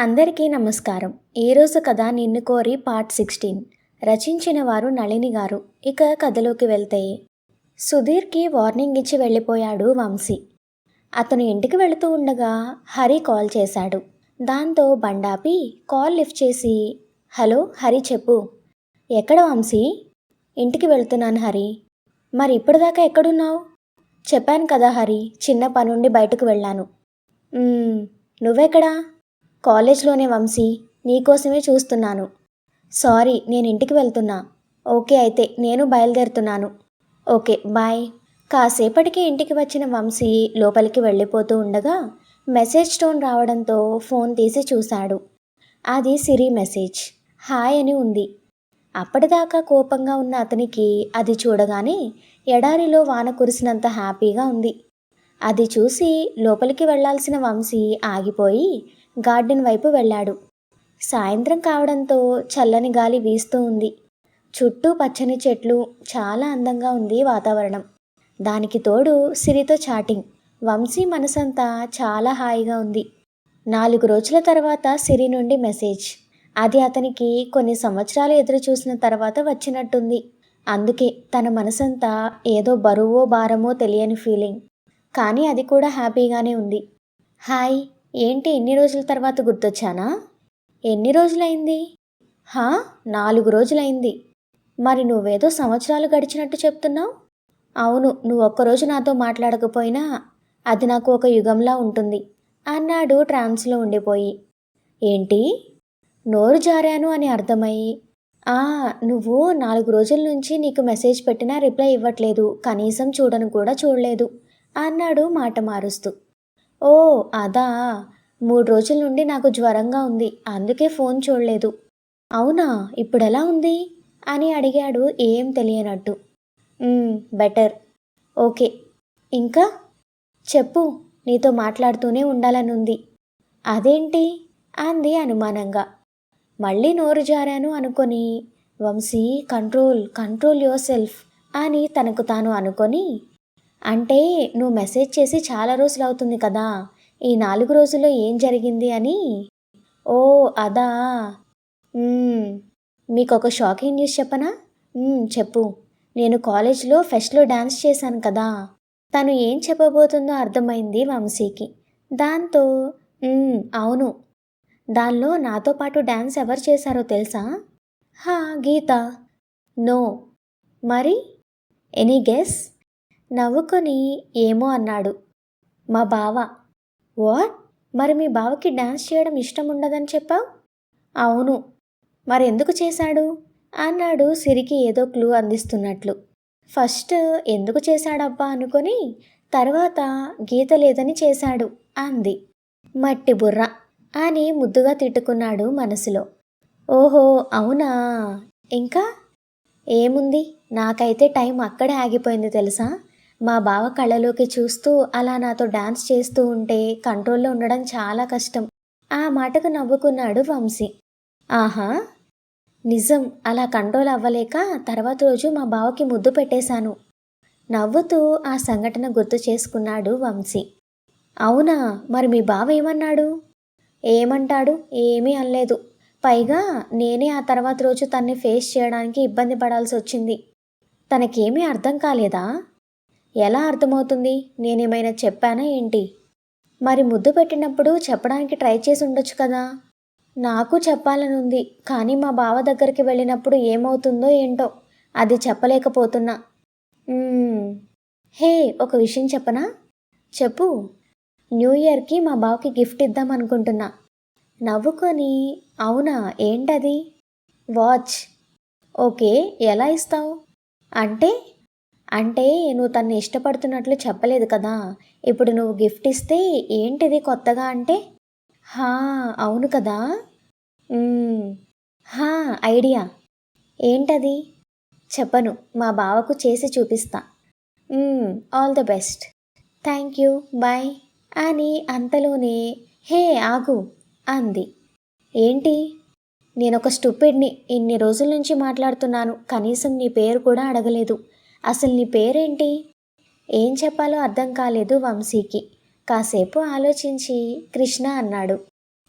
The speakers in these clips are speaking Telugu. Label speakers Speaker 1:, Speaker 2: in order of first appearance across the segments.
Speaker 1: అందరికీ నమస్కారం. ఈరోజు కథ నిన్ను కోరి పార్ట్ 16. రచించిన వారు నళిని గారు. ఇక కథలోకి వెళ్తే సుధీర్కి వార్నింగ్ ఇచ్చి వెళ్ళిపోయాడు వంశీ. అతను ఇంటికి వెళుతూ ఉండగా హరి కాల్ చేశాడు. దాంతో బండాపి కాల్ లిఫ్ట్ చేసి, హలో హరి చెప్పు. ఎక్కడ వంశీ? ఇంటికి వెళ్తున్నాను హరి. మరి ఇప్పటిదాకా ఎక్కడున్నావు? చెప్పాను కదా హరి, చిన్న పనుండి బయటకు వెళ్ళాను. నువ్వెక్కడా? కాలేజ్లోనే వంశీ, నీకోసమే చూస్తున్నాను. సారీ, నేను ఇంటికి వెళ్తున్నా. ఓకే అయితే నేను బయలుదేరుతున్నాను. Okay bye. కాసేపటికి ఇంటికి వచ్చిన వంశీ లోపలికి వెళ్ళిపోతూ ఉండగా మెసేజ్ టోన్ రావడంతో ఫోన్ తీసి చూశాడు. అది సిరి మెసేజ్. హాయ్ అని ఉంది. అప్పటిదాకా కోపంగా ఉన్న అతనికి అది చూడగానే ఎడారిలో వాన కురిసినంత హ్యాపీగా ఉంది. అది చూసి లోపలికి వెళ్లాల్సిన వంశీ ఆగిపోయి గార్డెన్ వైపు వెళ్ళాడు. సాయంత్రం కావడంతో చల్లని గాలి వీస్తూ ఉంది. చుట్టూ పచ్చని చెట్లు, చాలా అందంగా ఉంది వాతావరణం. దానికి తోడు సిరితో చాటింగ్. వంశీ మనసంతా చాలా హాయిగా ఉంది. 4 రోజుల తర్వాత సిరి నుండి మెసేజ్. అది అతనికి కొన్ని సంవత్సరాలు ఎదురు చూసిన తర్వాత వచ్చినట్టుంది. అందుకే తన మనసంతా ఏదో బరువో భారమో తెలియని ఫీలింగ్. కానీ అది కూడా హ్యాపీగానే ఉంది. హాయ్, ఏంటి ఇన్ని రోజుల తర్వాత గుర్తొచ్చానా? ఎన్ని రోజులైంది? 4 రోజులైంది. మరి నువ్వేదో సంవత్సరాలు గడిచినట్టు చెప్తున్నావు? అవును, నువ్వు ఒక్కరోజు నాతో మాట్లాడకపోయినా అది నాకు ఒక యుగంలా ఉంటుంది అన్నాడు ట్రాన్స్లో ఉండిపోయి. ఏంటి? నోరు జారాను అని అర్థమయ్యి, నువ్వు 4 రోజుల నుంచి నీకు మెసేజ్ పెట్టినా రిప్లై ఇవ్వట్లేదు, కనీసం చూడను కూడా చూడలేదు అన్నాడు మాట మారుస్తూ. ఓ అదా, 3 రోజుల నుండి నాకు జ్వరంగా ఉంది, అందుకే ఫోన్ చూడలేదు. అవునా, ఇప్పుడెలా ఉంది అని అడిగాడు ఏం తెలియనట్టు. బెటర్. ఓకే, ఇంకా చెప్పు. నీతో మాట్లాడుతూనే ఉండాలనుంది. అదేంటి అంది అనుమానంగా. మళ్ళీ నోరు జారాను అనుకొని వంశీ కంట్రోల్ యువర్ సెల్ఫ్ అని తనకు తాను అనుకొని, అంటే నువ్వు మెసేజ్ చేసి చాలా రోజులు అవుతుంది కదా, ఈ 4 రోజుల్లో ఏం జరిగింది అని. ఓ అదా. మీకొక షాకింగ్ న్యూస్ చెప్పనా? చెప్పు. నేను కాలేజ్లో ఫెస్ట్లో డ్యాన్స్ చేశాను కదా. తను ఏం చెప్పబోతుందో అర్థమైంది వంశీకి. దాంతో అవును. దానిలో నాతో పాటు డ్యాన్స్ ఎవరు చేశారో తెలుసా? గీత. నో. మరి? Any guess? నవ్వుకొని ఏమో అన్నాడు. మా బావ. వాట్? మరి మీ బావకి డ్యాన్స్ చేయడం ఇష్టం ఉండదని చెప్పావు? అవును. మరి ఎందుకు చేశాడు అన్నాడు సిరికి ఏదో క్లూ అందిస్తున్నట్లు. ఫస్ట్ ఎందుకు చేశాడబ్బా అనుకొని తర్వాత గీత లేదని చేశాడు అంది. మట్టి బుర్ర అని ముద్దుగా తిట్టుకున్నాడు మనసులో. ఓహో అవునా. ఇంకా ఏముంది, నాకైతే టైం అక్కడే ఆగిపోయింది తెలుసా. మా బావ కళ్ళలోకి చూస్తూ అలా నాతో డాన్స్ చేస్తూ ఉంటే కంట్రోల్లో ఉండడం చాలా కష్టం. ఆ మాటకు నవ్వుకున్నాడు వంశీ. ఆహా, నిజం. అలా కంట్రోల్ అవ్వలేక తర్వాత రోజు మా బావకి ముద్దు పెట్టేశాను. నవ్వుతూ ఆ సంఘటన గుర్తు చేసుకున్నాడు వంశీ. అవునా, మరి మీ బావ ఏమన్నాడు? ఏమంటాడు, ఏమీ అనలేదు. పైగా నేనే ఆ తర్వాత రోజు తన్ని ఫేస్ చేయడానికి ఇబ్బంది పడాల్సి వచ్చింది. తనకేమీ అర్థం కాలేదా? ఎలా అర్థమవుతుంది? నేనేమైనా చెప్పానా ఏంటి? మరి ముద్దు పెట్టినప్పుడు చెప్పడానికి ట్రై చేసి ఉండొచ్చు కదా. నాకు చెప్పాలనుంది, కానీ మా బావ దగ్గరికి వెళ్ళినప్పుడు ఏమవుతుందో ఏంటో, అది చెప్పలేకపోతున్నా. హే, ఒక విషయం చెప్పనా? చెప్పు. న్యూ ఇయర్కి మా బావకి గిఫ్ట్ ఇద్దాం అనుకుంటున్నా. నవ్వుకొని అవునా, ఏంటది? వాచ్. ఓకే, ఎలా ఇస్తావు? అంటే నువ్వు తన్ని ఇష్టపడుతున్నట్లు చెప్పలేదు కదా. ఇప్పుడు నువ్వు గిఫ్ట్ ఇస్తే ఏంటిది కొత్తగా అంటే? అవును కదా. ఐడియా. ఏంటది? చెప్పను, మా బావకు చేసి చూపిస్తా. All the best. Thank you, bye అని అంతలోనే హే ఆగు అంది. ఏంటి? నేనొక స్టూపిడ్ని. ఇన్ని రోజుల నుంచి మాట్లాడుతున్నాను, కనీసం నీ పేరు కూడా అడగలేదు. అసలు నీ పేరేంటి? ఏం చెప్పాలో అర్థం కాలేదు వంశీకి. కాసేపు ఆలోచించి కృష్ణ అన్నాడు.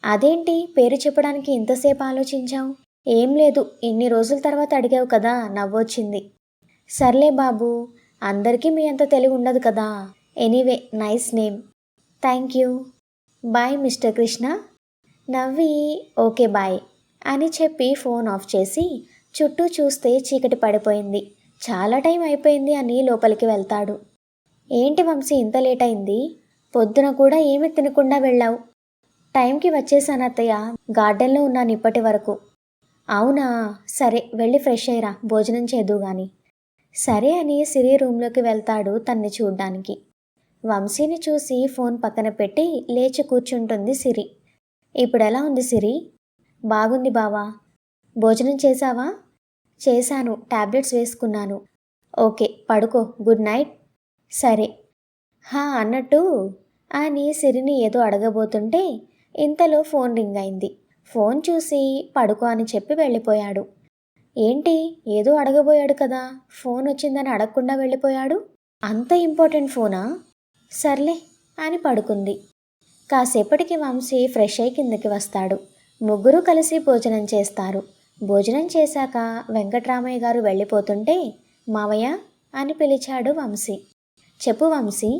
Speaker 1: అదేంటి పేరు చెప్పడానికి ఇంతసేపు ఆలోచించావు? ఏం లేదు, ఇన్ని రోజుల తర్వాత అడిగావు కదా, నవ్వొచ్చింది. సర్లే బాబు, అందరికీ మీ అంత తెలివి ఉండదు కదా. Anyway nice name. Thank you. Bye mister Krishna. నవ్వి ఓకే బాయ్ అని చెప్పి ఫోన్ ఆఫ్ చేసి చుట్టూ చూస్తే చీకటి పడిపోయింది. చాలా టైం అయిపోయింది అని లోపలికి వెళ్తాడు. ఏంటి వంశీ ఇంత లేట్ అయింది? పొద్దున కూడా ఏమీ తినకుండా వెళ్ళావు. టైంకి వచ్చేసాను అత్తయ్య, గార్డెన్లో ఉన్నాను ఇప్పటి వరకు. అవునా, సరే వెళ్ళి ఫ్రెష్ అయ్యిరా, భోజనం చేద్దు గాని. సరే అని సిరి రూమ్లోకి వెళ్తాడు తన్ని చూడ్డానికి. వంశీని చూసి ఫోన్ పక్కన పెట్టి లేచి కూర్చుంటుంది సిరి. ఇప్పుడెలా ఉంది సిరి? బాగుంది బావా. భోజనం చేశావా? చేశాను, టాబ్లెట్స్ వేసుకున్నాను. ఓకే పడుకో, గుడ్ నైట్. సరే. హా అన్నట్టు అని సిరిని ఏదో అడగబోతుంటే ఇంతలో ఫోన్ రింగ్ అయింది. ఫోన్ చూసి పడుకో అని చెప్పి వెళ్ళిపోయాడు. ఏంటి ఏదో అడగబోయాడు కదా, ఫోన్ వచ్చిందని అడగకుండా వెళ్ళిపోయాడు? అంత ఇంపార్టెంట్ ఫోనా? సర్లే అని పడుకుంది. కాసేపటికి వంశీ ఫ్రెష్ అయి కిందకి వస్తాడు. ముగ్గురు కలిసి భోజనం చేస్తారు. భోజనం చేశాక వెంకట్రామయ్య గారు వెళ్ళిపోతుంటే మావయ్య అని పిలిచాడు వంశీ. చెప్పు వంశీ.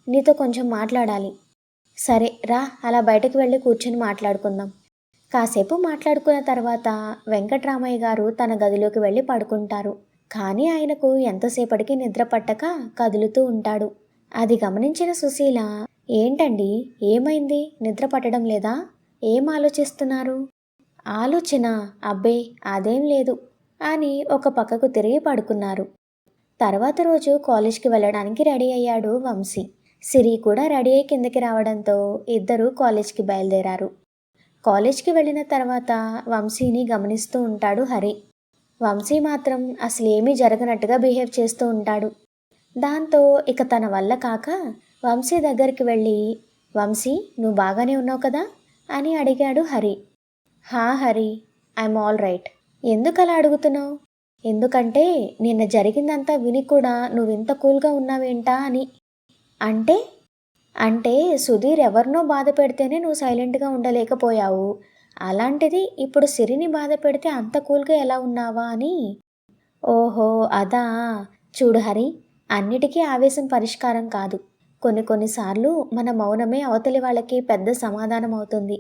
Speaker 1: నీతో కొంచెం మాట్లాడాలి. సరే రా, అలా బయటకు వెళ్ళి కూర్చొని మాట్లాడుకుందాం. కాసేపు మాట్లాడుకున్న తర్వాత వెంకట్రామయ్య గారు తన గదిలోకి వెళ్ళి పడుకుంటారు. కానీ ఆయనకు ఎంతసేపటికి నిద్ర పట్టక కదులుతూ ఉంటాడు. అది గమనించిన సుశీల, ఏంటండి ఏమైంది, నిద్ర పట్టడం లేదా? ఏం ఆలోచిస్తున్నారు? ఆలోచన? అబ్బే అదేం లేదు అని ఒక పక్కకు తిరిగి పడుకున్నారు. తర్వాత రోజు కాలేజ్కి వెళ్ళడానికి రెడీ అయ్యాడు వంశీ. సిరి కూడా రెడీ అయి కిందకి రావడంతో ఇద్దరూ కాలేజ్కి బయలుదేరారు. కాలేజ్కి వెళ్ళిన తర్వాత వంశీని గమనిస్తూ ఉంటాడు హరి. వంశీ మాత్రం అసలు ఏమీ జరగనట్టుగా బిహేవ్ చేస్తూ ఉంటాడు. దాంతో ఇక తన వల్ల కాక వంశీ దగ్గరికి వెళ్ళి, వంశీ నువ్వు బాగానే ఉన్నావు కదా అని అడిగాడు హరి. హా హరి, ఐఎమ్ ఆల్ రైట్. ఎందుకలా అడుగుతున్నావు? ఎందుకంటే నిన్న జరిగిందంతా విని కూడా నువ్వింత కూల్గా ఉన్నావేంటా అని. అంటే అంటే సుధీర్ ఎవరినో బాధ పెడితేనే నువ్వు సైలెంట్గా ఉండలేకపోయావు. అలాంటిది ఇప్పుడు సిరిని బాధ పెడితే అంత కూల్గా ఎలా ఉన్నావా అని. ఓహో అదా. చూడు హరి, అన్నిటికీ ఆవేశం పరిష్కారం కాదు. కొన్నిసార్లు మన మౌనమే అవతలి వాళ్ళకి పెద్ద సమాధానం అవుతుంది.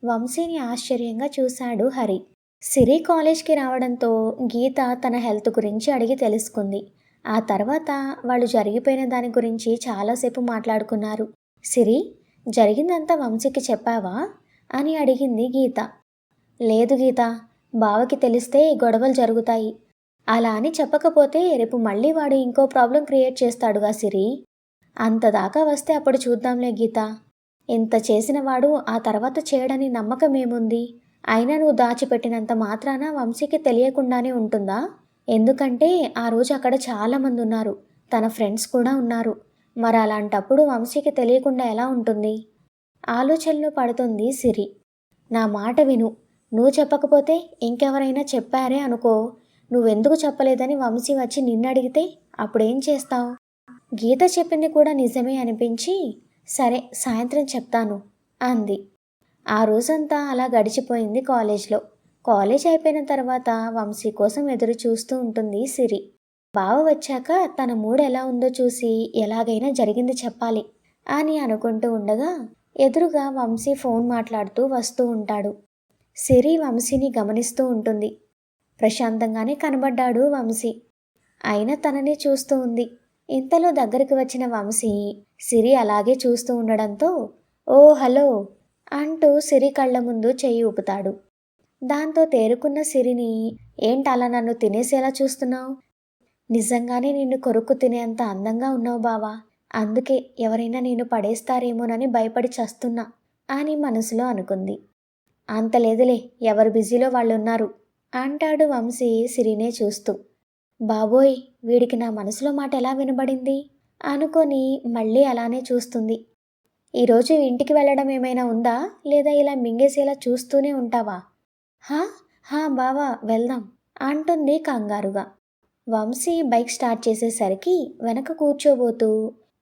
Speaker 1: వంశీని ఆశ్చర్యంగా చూశాడు హరి. సిరి కాలేజ్కి రావడంతో గీత తన హెల్త్ గురించి అడిగి తెలుసుకుంది. ఆ తర్వాత వాళ్ళు జరిగిపోయిన దాని గురించి చాలాసేపు మాట్లాడుకున్నారు. సిరి, జరిగిందంతా వంశీకి చెప్పావా అని అడిగింది గీత. లేదు గీత, బావకి తెలిస్తే గొడవలు జరుగుతాయి. అలా అని చెప్పకపోతే రేపు మళ్ళీ వాడు ఇంకో ప్రాబ్లం క్రియేట్ చేస్తాడుగా సిరి. అంతదాకా వస్తే అప్పుడు చూద్దాంలే గీత. ఇంత చేసిన వాడు ఆ తర్వాత చేయడని నమ్మకం ఏముంది? అయినా నువ్వు దాచిపెట్టినంత మాత్రాన వంశీకి తెలియకుండానే ఉంటుందా? ఎందుకంటే ఆ రోజు అక్కడ చాలామంది ఉన్నారు, తన ఫ్రెండ్స్ కూడా ఉన్నారు. మరి అలాంటప్పుడు వంశీకి తెలియకుండా ఎలా ఉంటుంది? ఆలోచనలో పడుతుంది సిరి. నా మాట విను, నువ్వు చెప్పకపోతే ఇంకెవరైనా చెప్పారే అనుకో. నువ్వెందుకు చెప్పలేదని వంశీ వచ్చి నిన్నడిగితే అప్పుడేం చేస్తావు? గీత చెప్పింది కూడా నిజమే అనిపించి, సరే సాయంత్రం చెప్తాను అంది. ఆ రోజంతా అలా గడిచిపోయింది కాలేజ్లో. కాలేజ్ అయిపోయిన తర్వాత వంశీ కోసం ఎదురు చూస్తూ ఉంటుంది సిరి. బావ వచ్చాక తన మూడ్ ఎలా ఉందో చూసి ఎలాగైనా జరిగింది చెప్పాలి అని అనుకుంటూ ఉండగా ఎదురుగా వంశీ ఫోన్ మాట్లాడుతూ వస్తూ ఉంటాడు. సిరి వంశీని గమనిస్తూ ఉంటుంది. ప్రశాంతంగానే కనబడ్డాడు వంశీ, అయినా తనని చూస్తూ ఉంది. ఇంతలో దగ్గరికి వచ్చిన వంశీ సిరి అలాగే చూస్తూ ఉండడంతో ఓ హలో అంటూ సిరి కళ్ళ ముందు చెయ్యి ఊపుతాడు. దాంతో తేరుకున్న సిరిని, ఏంటలా నన్ను తినేసేలా చూస్తున్నావు? నిజంగానే నిన్ను కొరుక్కు తినేంత అందంగా ఉన్నావు బావా. అందుకే ఎవరైనా నిన్ను పడేస్తారేమోనని భయపడి చస్తున్నా అని మనసులో అనుకుంది. అంత లేదులే, ఎవరు బిజీలో వాళ్ళున్నారు అంటాడు వంశీ సిరినే చూస్తూ. బాబోయ్, వీడికి నా మనసులో మాట ఎలా వినబడింది అనుకొని మళ్ళీ అలానే చూస్తుంది. ఈరోజు ఇంటికి వెళ్ళడం ఏమైనా ఉందా, లేదా ఇలా మింగేసేలా చూస్తూనే ఉంటావా? హా హా బావా వెళ్దాం అంటుంది కంగారుగా. వంశీ బైక్ స్టార్ట్ చేసేసరికి వెనక కూర్చోబోతూ,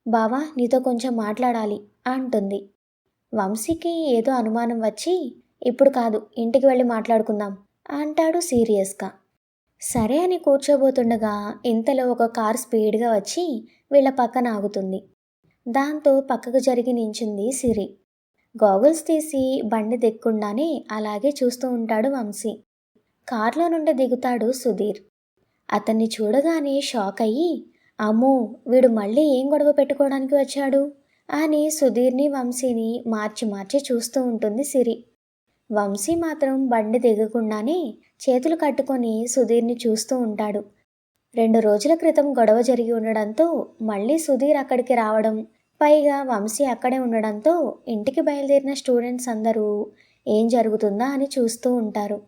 Speaker 1: బావా నీతో కొంచెం మాట్లాడాలి అంటుంది. వంశీకి ఏదో అనుమానం వచ్చి, ఇప్పుడు కాదు, ఇంటికి వెళ్ళి మాట్లాడుకుందాం అంటాడు సీరియస్గా. సరే అని కూర్చోబోతుండగా ఇంతలో ఒక కారు స్పీడ్గా వచ్చి వీళ్ళ పక్కన ఆగుతుంది. దాంతో పక్కకు జరిగి నించుంది సిరి. గాగుల్స్ తీసి బండి దిక్కుండానే అలాగే చూస్తూ ఉంటాడు వంశీ. కార్లో నుండి దిగుతాడు సుధీర్. అతన్ని చూడగానే షాక్ అయ్యి, అమ్మో, వీడు మళ్ళీ ఏం గొడవ పెట్టుకోవడానికి వచ్చాడు అని సుధీర్ని వంశీని మార్చి మార్చి చూస్తూ ఉంటుంది సిరి. వంశీ మాత్రం బండి దిగకుండానే చేతులు కట్టుకొని సుధీర్ని చూస్తూ ఉంటాడు. 2 రోజుల క్రితం గొడవ జరిగి ఉండడంతో మళ్ళీ సుధీర్ అక్కడికి రావడం, పైగా వంశీ అక్కడే ఉండడంతో ఇంటికి బయలుదేరిన స్టూడెంట్స్ అందరూ ఏం జరుగుతుందా అని చూస్తూ ఉంటారు.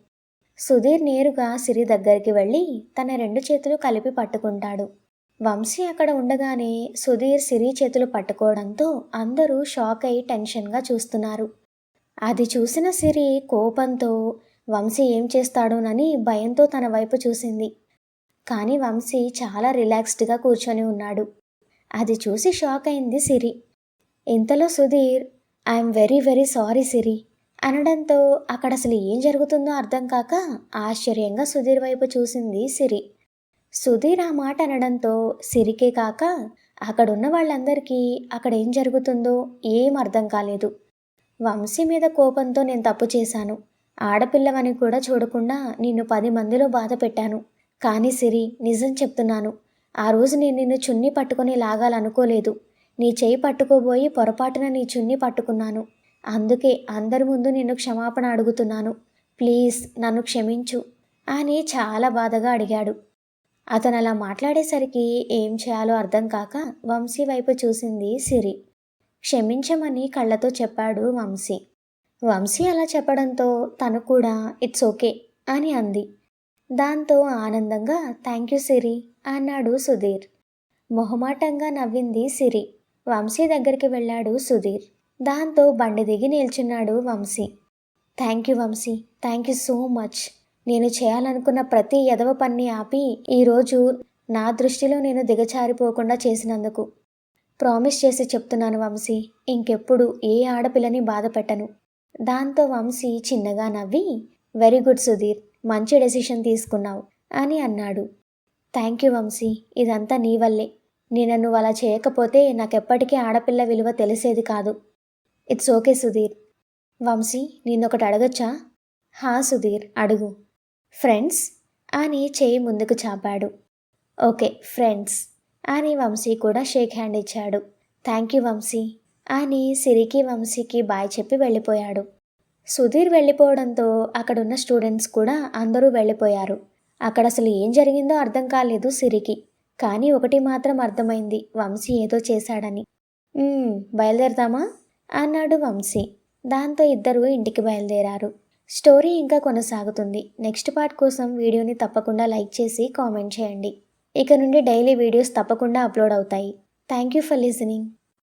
Speaker 1: సుధీర్ నేరుగా సిరి దగ్గరికి వెళ్ళి తన 2 చేతులు కలిపి పట్టుకుంటాడు. వంశీ అక్కడ ఉండగానే సుధీర్ సిరి చేతులు పట్టుకోవడంతో అందరూ షాక్ అయి టెన్షన్గా చూస్తున్నారు. అది చూసిన సిరి కోపంతో వంశీ ఏం చేస్తాడోనని భయంతో తన వైపు చూసింది. కానీ వంశీ చాలా రిలాక్స్డ్గా కూర్చొని ఉన్నాడు. అది చూసి షాక్ అయింది సిరి. ఇంతలో Sudheer, I'm very very sorry Siri అనడంతో అక్కడ అసలు ఏం జరుగుతుందో అర్థం కాక ఆశ్చర్యంగా సుధీర్ వైపు చూసింది సిరి. సుధీర్ ఆ మాట అనడంతో సిరికే కాక అక్కడున్న వాళ్ళందరికీ అక్కడ ఏం జరుగుతుందో ఏం అర్థం కాలేదు. వంశీ మీద కోపంతో నేను తప్పు చేశాను. ఆడపిల్లవని కూడా చూడకుండా నిన్ను 10 మందిలో బాధ పెట్టాను. కానీ సిరి, నిజం చెప్తున్నాను, ఆ రోజు నేను నిన్ను చున్నీ పట్టుకొని లాగాలనుకోలేదు. నీ చేయి పట్టుకోబోయి పొరపాటున నీ చున్నీ పట్టుకున్నాను. అందుకే అందరి ముందు నిన్ను క్షమాపణ అడుగుతున్నాను. ప్లీజ్ నన్ను క్షమించు అని చాలా బాధగా అడిగాడు. అతను అలా మాట్లాడేసరికి ఏం చేయాలో అర్థం కాక వంశీ వైపు చూసింది సిరి. క్షమించమని కళ్ళతో చెప్పాడు వంశీ. వంశీ అలా చెప్పడంతో తను కూడా ఇట్స్ ఓకే అని అంది. దాంతో ఆనందంగా థ్యాంక్ యూ సిరి అన్నాడు సుధీర్. మొహమాటంగా నవ్వింది సిరి. వంశీ దగ్గరికి వెళ్ళాడు సుధీర్. దాంతో బండి దిగి నిల్చున్నాడు Vamshi. Thank you Vamshi, thank you so much. నేను చేయాలనుకున్న ప్రతి ఎదవ పని ఆపి ఈరోజు నా దృష్టిలో నేను దిగచారిపోకుండా చేసినందుకు. ప్రామిస్ చేసి చెప్తున్నాను వంశీ, ఇంకెప్పుడు ఏ ఆడపిల్లని బాధ పెట్టను. దాంతో వంశీ చిన్నగా నవ్వి, వెరీ గుడ్ సుధీర్, మంచి డెసిషన్ తీసుకున్నావు అని అన్నాడు. థ్యాంక్ యూ వంశీ, ఇదంతా నీ వల్లే. నేను నువ్వు అలా చేయకపోతే నాకెప్పటికీ ఆడపిల్ల విలువ తెలిసేది కాదు. It's okay Sudheer. వంశీ, నిన్నొకటి అడగచ్చా? హా సుధీర్, అడుగు. ఫ్రెండ్స్ అని చేయి ముందుకు చాపాడు. ఓకే ఫ్రెండ్స్ అని వంశీ కూడా షేక్ హ్యాండ్ ఇచ్చాడు. థ్యాంక్ యూ వంశీ అని సిరికి వంశీకి బాయ్ చెప్పి వెళ్ళిపోయాడు. సుధీర్ వెళ్ళిపోవడంతో అక్కడున్న స్టూడెంట్స్ కూడా అందరూ వెళ్ళిపోయారు. అక్కడ అసలు ఏం జరిగిందో అర్థం కాలేదు సిరికి. కానీ ఒకటి మాత్రం అర్థమైంది, వంశీ ఏదో చేశాడని. బయలుదేరదామా అన్నాడు వంశీ. దాంతో ఇద్దరు ఇంటికి బయలుదేరారు. స్టోరీ ఇంకా కొనసాగుతుంది. నెక్స్ట్ పార్ట్ కోసం వీడియోని తప్పకుండా లైక్ చేసి కామెంట్ చేయండి. ఇక నుండి డైలీ వీడియోస్ తప్పకుండా అప్లోడ్ అవుతాయి. Thank you for listening.